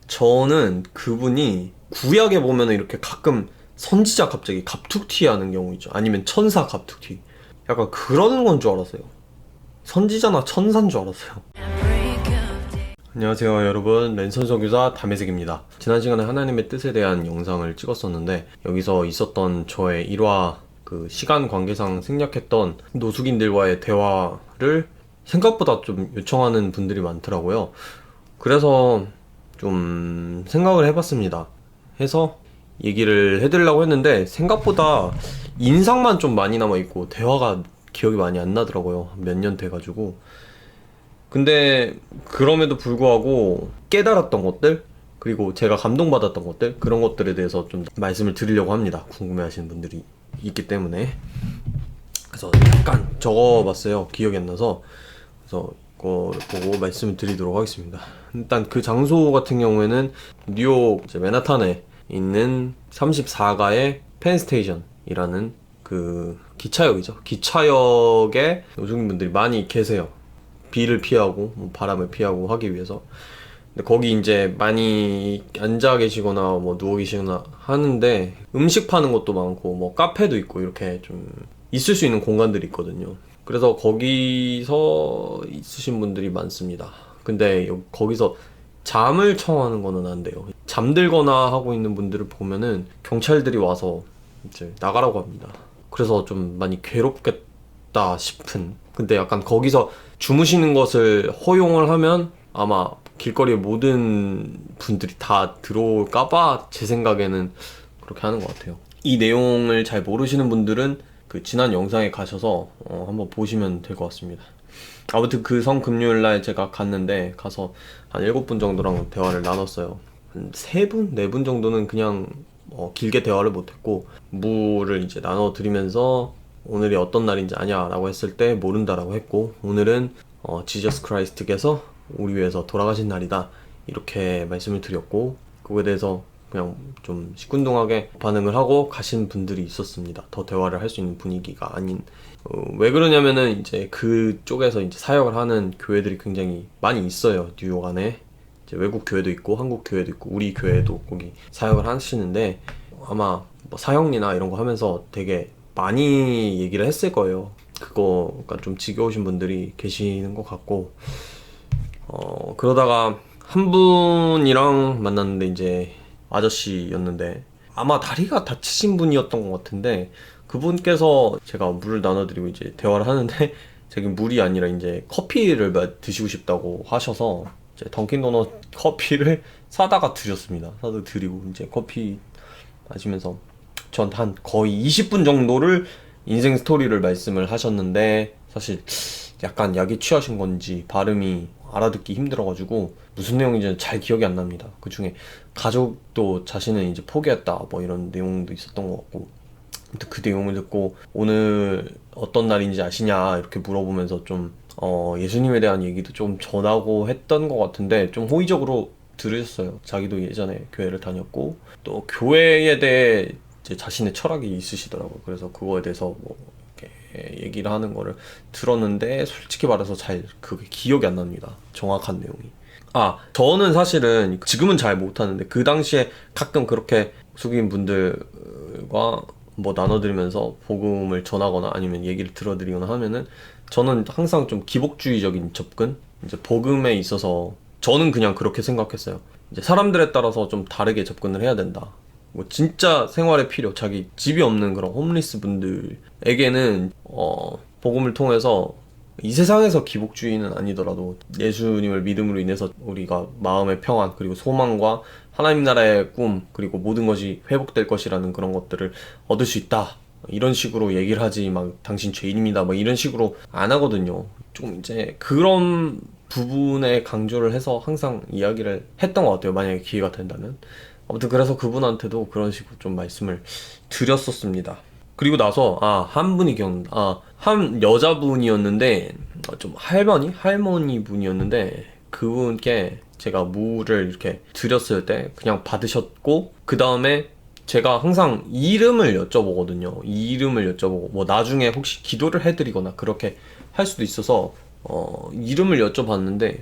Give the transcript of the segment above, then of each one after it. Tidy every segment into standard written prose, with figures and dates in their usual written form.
저는 그분이 구약에 보면은 이렇게 가끔 선지자 갑자기 갑툭튀 하는 경우 있죠. 아니면 천사 갑툭튀. 약간 그런 건 줄 알았어요. 선지자나 천사인 줄 알았어요. 안녕하세요 여러분, 랜선 선교사 담혜색입니다. 지난 시간에 하나님의 뜻에 대한 영상을 찍었었는데, 여기서 있었던 저의 일화, 그 시간 관계상 생략했던 노숙인들과의 대화를 생각보다 좀 요청하는 분들이 많더라고요. 그래서 좀 생각을 해봤습니다. 해서 얘기를 해드리려고 했는데, 생각보다 인상만 좀 많이 남아있고 대화가 기억이 많이 안 나더라고요. 몇 년 돼가지고. 근데 그럼에도 불구하고 깨달았던 것들, 그리고 제가 감동받았던 것들, 그런 것들에 대해서 좀 말씀을 드리려고 합니다. 궁금해하시는 분들이 있기 때문에. 그래서 약간 적어봤어요. 기억이 안 나서. 그래서 이거 보고 말씀을 드리도록 하겠습니다. 일단 그 장소 같은 경우에는 뉴욕 이제 맨하탄에 있는 34가의 펜스테이션이라는 그 기차역이죠. 기차역에 노숙인분들이 많이 계세요. 비를 피하고 뭐 바람을 피하고 하기 위해서. 근데 거기 이제 많이 앉아 계시거나 뭐 누워 계시거나 하는데, 음식 파는 것도 많고 뭐 카페도 있고 이렇게 좀 있을 수 있는 공간들이 있거든요. 그래서 거기서 있으신 분들이 많습니다. 근데 거기서 잠을 청하는 거는 안 돼요. 잠들거나 하고 있는 분들을 보면은 경찰들이 와서 이제 나가라고 합니다. 그래서 좀 많이 괴롭겠다 싶은. 근데 약간 거기서 주무시는 것을 허용을 하면 아마 길거리에 모든 분들이 다 들어올까봐 제 생각에는 그렇게 하는 것 같아요. 이 내용을 잘 모르시는 분들은 그 지난 영상에 가셔서 한번 보시면 될 것 같습니다. 아무튼 그 성금요일날 제가 갔는데, 가서 한 7분 정도랑 대화를 나눴어요. 한 3분? 4분 정도는 그냥 길게 대화를 못했고, 무를 이제 나눠드리면서 오늘이 어떤 날인지 아냐 라고 했을 때 모른다라고 했고, 오늘은 지저스 크라이스트께서 우리 위해서 돌아가신 날이다 이렇게 말씀을 드렸고, 그거에 대해서 그냥 좀 시큰둥하게 반응을 하고 가신 분들이 있었습니다. 더 대화를 할 수 있는 분위기가 아닌. 왜 그러냐면은 이제 그쪽에서 이제 사역을 하는 교회들이 굉장히 많이 있어요. 뉴욕 안에 이제 외국 교회도 있고 한국 교회도 있고 우리 교회도 거기 사역을 하시는데, 아마 뭐 사형리나 이런 거 하면서 되게 많이 얘기를 했을 거예요. 그거가 좀 지겨우신 분들이 계시는 것 같고, 그러다가 한 분이랑 만났는데, 이제 아저씨였는데 아마 다리가 다치신 분이었던 것 같은데, 그분께서 제가 물을 나눠드리고 이제 대화를 하는데 제가 물이 아니라 이제 커피를 드시고 싶다고 하셔서 이제 던킨도넛 커피를 사다가 드렸습니다. 사다 드리고 이제 커피 마시면서 전 한 거의 20분 정도를 인생 스토리를 말씀을 하셨는데, 사실 약간 약에 취하신 건지 발음이 알아듣기 힘들어가지고 무슨 내용인지는 잘 기억이 안 납니다. 그 중에 가족도 자신은 이제 포기했다 뭐 이런 내용도 있었던 것 같고, 아무튼 그 내용을 듣고 오늘 어떤 날인지 아시냐 이렇게 물어보면서 좀 예수님에 대한 얘기도 좀 전하고 했던 것 같은데, 좀 호의적으로 들으셨어요. 자기도 예전에 교회를 다녔고 또 교회에 대해 이제 자신의 철학이 있으시더라고요. 그래서 그거에 대해서 뭐 이렇게 얘기를 하는 거를 들었는데, 솔직히 말해서 잘 그게 기억이 안 납니다. 정확한 내용이. 저는 사실은 지금은 잘 못하는데 그 당시에 가끔 그렇게 숙인 분들과 뭐 나눠드리면서 복음을 전하거나 아니면 얘기를 들어드리거나 하면은, 저는 항상 좀 기복주의적인 접근, 이제 복음에 있어서 저는 그냥 그렇게 생각했어요. 이제 사람들에 따라서 좀 다르게 접근을 해야 된다. 뭐 진짜 생활에 필요, 자기 집이 없는 그런 홈리스 분들에게는 복음을 통해서 이 세상에서 기복주의는 아니더라도 예수님을 믿음으로 인해서 우리가 마음의 평안, 그리고 소망과 하나님 나라의 꿈, 그리고 모든 것이 회복될 것이라는 그런 것들을 얻을 수 있다, 이런 식으로 얘기를 하지, 막 당신 죄인입니다 막 이런 식으로 안 하거든요. 좀 이제 그런 부분에 강조를 해서 항상 이야기를 했던 것 같아요, 만약에 기회가 된다면. 아무튼 그래서 그분한테도 그런 식으로 좀 말씀을 드렸었습니다. 그리고 나서 한 분이 기억난다. 한 여자분이었는데 좀 할머니 분이었는데, 그분께 제가 물을 이렇게 드렸을 때 그냥 받으셨고, 그 다음에 제가 항상 이름을 여쭤보거든요. 이름을 여쭤보고 뭐 나중에 혹시 기도를 해드리거나 그렇게 할 수도 있어서 이름을 여쭤봤는데,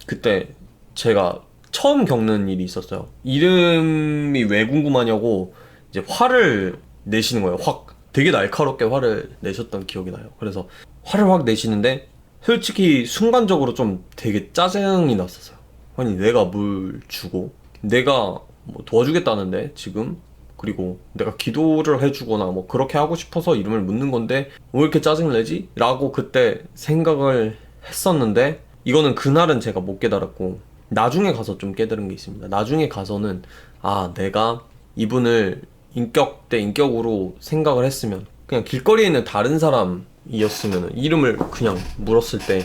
그때 제가 처음 겪는 일이 있었어요. 이름이 왜 궁금하냐고 이제 화를 내시는 거예요. 확 되게 날카롭게 화를 내셨던 기억이 나요. 그래서 화를 확 내시는데 솔직히 순간적으로 좀 되게 짜증이 났었어요. 아니 내가 물 주고 내가 뭐 도와주겠다는데 지금, 그리고 내가 기도를 해주거나 뭐 그렇게 하고 싶어서 이름을 묻는 건데 왜 이렇게 짜증을 내지? 라고 그때 생각을 했었는데, 이거는 그날은 제가 못 깨달았고 나중에 가서 좀 깨달은 게 있습니다. 나중에 가서는 아, 내가 이분을 인격 대 인격으로 생각을 했으면, 그냥 길거리에 있는 다른 사람이었으면 이름을 그냥 물었을 때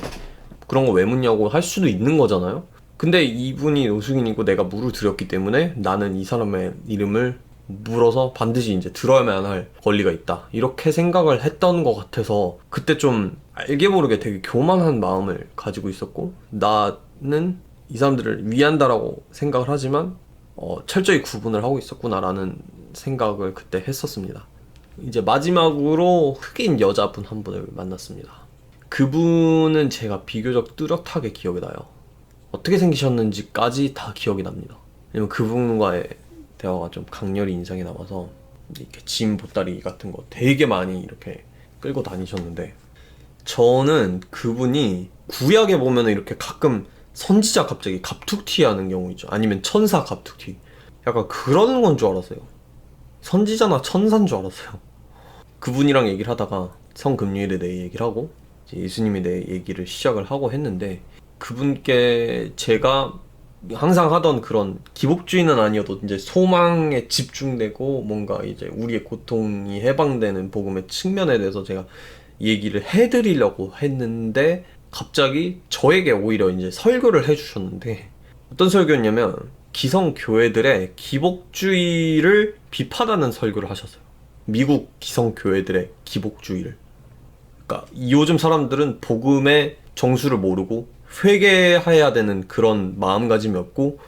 그런 거 왜 묻냐고 할 수도 있는 거잖아요. 근데 이분이 노숙인이고 내가 물을 드렸기 때문에 나는 이 사람의 이름을 물어서 반드시 이제 들어야만 할 권리가 있다, 이렇게 생각을 했던 것 같아서 그때 좀 알게 모르게 되게 교만한 마음을 가지고 있었고, 나는 이 사람들을 위한다라고 생각을 하지만 철저히 구분을 하고 있었구나라는 생각을 그때 했었습니다. 이제 마지막으로 흑인 여자분 한 분을 만났습니다. 그분은 제가 비교적 뚜렷하게 기억이 나요. 어떻게 생기셨는지까지 다 기억이 납니다. 왜냐면 그분과의 대화가 좀 강렬히 인상이 남아서 이렇게 짐 보따리 같은 거 되게 많이 이렇게 끌고 다니셨는데, 저는 그분이 구약에 보면 이렇게 가끔 선지자 갑자기 갑툭튀 하는 경우 있죠. 아니면 천사 갑툭튀, 약간 그런 건 줄 알았어요. 선지자나 천사인 줄 알았어요. 그분이랑 얘기를 하다가 성금요일에 대해 얘기를 하고 이제 예수님에 대해 얘기를 시작을 하고 했는데, 그분께 제가 항상 하던 그런 기복주의는 아니어도 이제 소망에 집중되고 뭔가 이제 우리의 고통이 해방되는 복음의 측면에 대해서 제가 얘기를 해드리려고 했는데, 갑자기 저에게 오히려 이제 설교를 해주셨는데, 어떤 설교였냐면 기성교회들의 기복주의를 비판하는 설교를 하셨어요. 미국 기성교회들의 기복주의를. 그러니까 요즘 사람들은 복음의 정수를 모르고 회개해야 되는 그런 마음가짐이 없고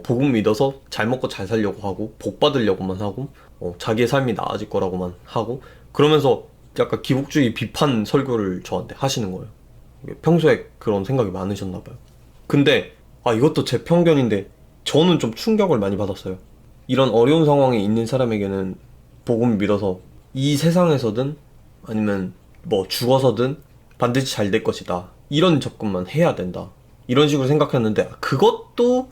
복음 믿어서 잘 먹고 잘 살려고 하고 복 받으려고만 하고 자기의 삶이 나아질 거라고만 하고, 그러면서 약간 기복주의 비판 설교를 저한테 하시는 거예요. 평소에 그런 생각이 많으셨나 봐요. 근데 이것도 제 편견인데 저는 좀 충격을 많이 받았어요. 이런 어려운 상황에 있는 사람에게는 복음 믿어서 이 세상에서든 아니면 뭐 죽어서든 반드시 잘 될 것이다, 이런 접근만 해야 된다, 이런 식으로 생각했는데 그것도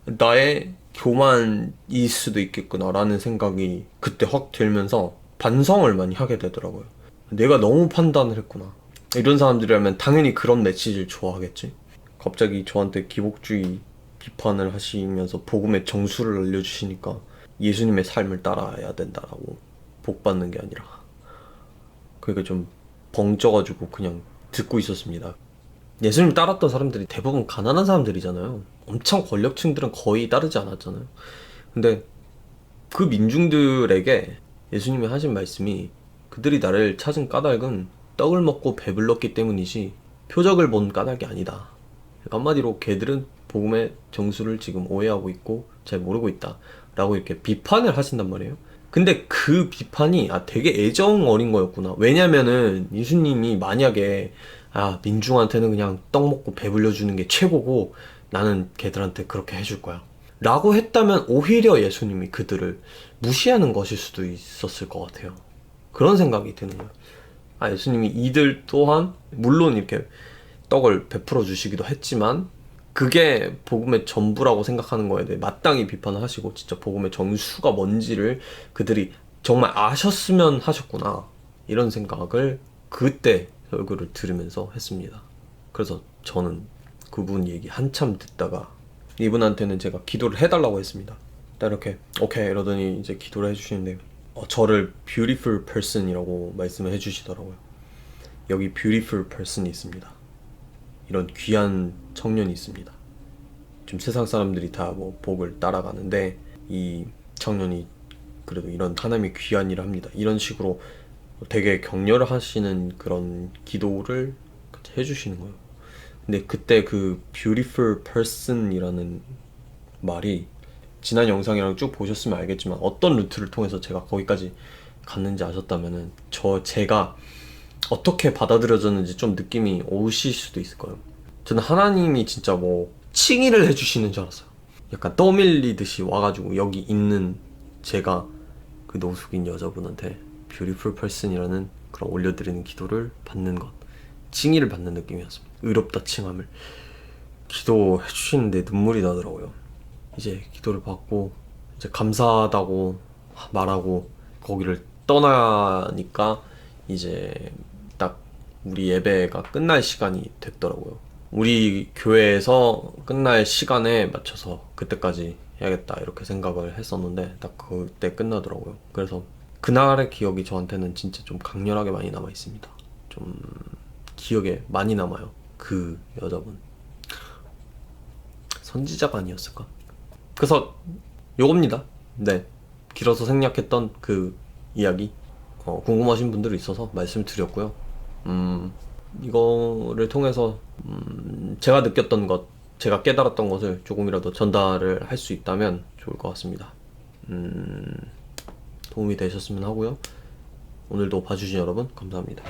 나의 교만일 수도 있겠구나 라는 생각이 그때 확 들면서 반성을 많이 하게 되더라고요. 내가 너무 판단을 했구나. 이런 사람들이라면 당연히 그런 메시지를 좋아하겠지. 갑자기 저한테 기복주의 비판을 하시면서 복음의 정수를 알려주시니까 예수님의 삶을 따라야 된다라고, 복 받는 게 아니라. 그러니까 좀 벙쪄가지고 그냥 듣고 있었습니다. 예수님 따랐던 사람들이 대부분 가난한 사람들이잖아요. 엄청 권력층들은 거의 따르지 않았잖아요. 근데 그 민중들에게 예수님이 하신 말씀이 그들이 나를 찾은 까닭은 떡을 먹고 배불렀기 때문이지 표적을 본 까닭이 아니다. 한마디로 걔들은 복음의 정수를 지금 오해하고 있고 잘 모르고 있다 라고 이렇게 비판을 하신단 말이에요. 근데 그 비판이 되게 애정 어린 거였구나. 왜냐면은 예수님이 만약에 민중한테는 그냥 떡 먹고 배불려주는 게 최고고 나는 걔들한테 그렇게 해줄 거야 라고 했다면 오히려 예수님이 그들을 무시하는 것일 수도 있었을 것 같아요. 그런 생각이 드는 거예요. 예수님이 이들 또한 물론 이렇게 떡을 베풀어 주시기도 했지만 그게 복음의 전부라고 생각하는 거에 대해 마땅히 비판을 하시고 진짜 복음의 정수가 뭔지를 그들이 정말 아셨으면 하셨구나, 이런 생각을 그때 설교를 들으면서 했습니다. 그래서 저는 그분 얘기 한참 듣다가 이분한테는 제가 기도를 해달라고 했습니다. 딱 이렇게 오케이 이러더니 이제 기도를 해주시는데 저를 beautiful person이라고 말씀을 해주시더라고요. 여기 beautiful person이 있습니다. 이런 귀한 청년이 있습니다. 지금 세상 사람들이 다 뭐 복을 따라가는데 이 청년이 그래도 이런 하나님의 귀한 일을 합니다. 이런 식으로 되게 격려를 하시는 그런 기도를 해주시는 거예요. 근데 그때 그 beautiful person이라는 말이 지난 영상이랑 쭉 보셨으면 알겠지만 어떤 루트를 통해서 제가 거기까지 갔는지 아셨다면은 제가 어떻게 받아들여졌는지 좀 느낌이 오실 수도 있을 거예요. 저는 하나님이 진짜 뭐 칭의를 해주시는 줄 알았어요. 약간 떠밀리듯이 와가지고 여기 있는 제가 그 노숙인 여자분한테 뷰티풀 펄슨이라는 그런 올려드리는 기도를 받는 것, 칭의를 받는 느낌이었습니다. 의롭다 칭함을 기도해 주시는데 눈물이 나더라고요. 이제 기도를 받고 이제 감사하다고 말하고 거기를 떠나니까 이제 딱 우리 예배가 끝날 시간이 됐더라고요. 우리 교회에서 끝날 시간에 맞춰서 그때까지 해야겠다 이렇게 생각을 했었는데 딱 그때 끝나더라고요. 그래서 그날의 기억이 저한테는 진짜 좀 강렬하게 많이 남아 있습니다. 좀 기억에 많이 남아요. 그 여자분 선지자가 아니었을까? 그래서 요겁니다. 네, 길어서 생략했던 그 이야기 궁금하신 분들이 있어서 말씀을 드렸고요. 이거를 통해서 제가 느꼈던 것, 제가 깨달았던 것을 조금이라도 전달을 할 수 있다면 좋을 것 같습니다. 도움이 되셨으면 하고요. 오늘도 봐주신 여러분 감사합니다.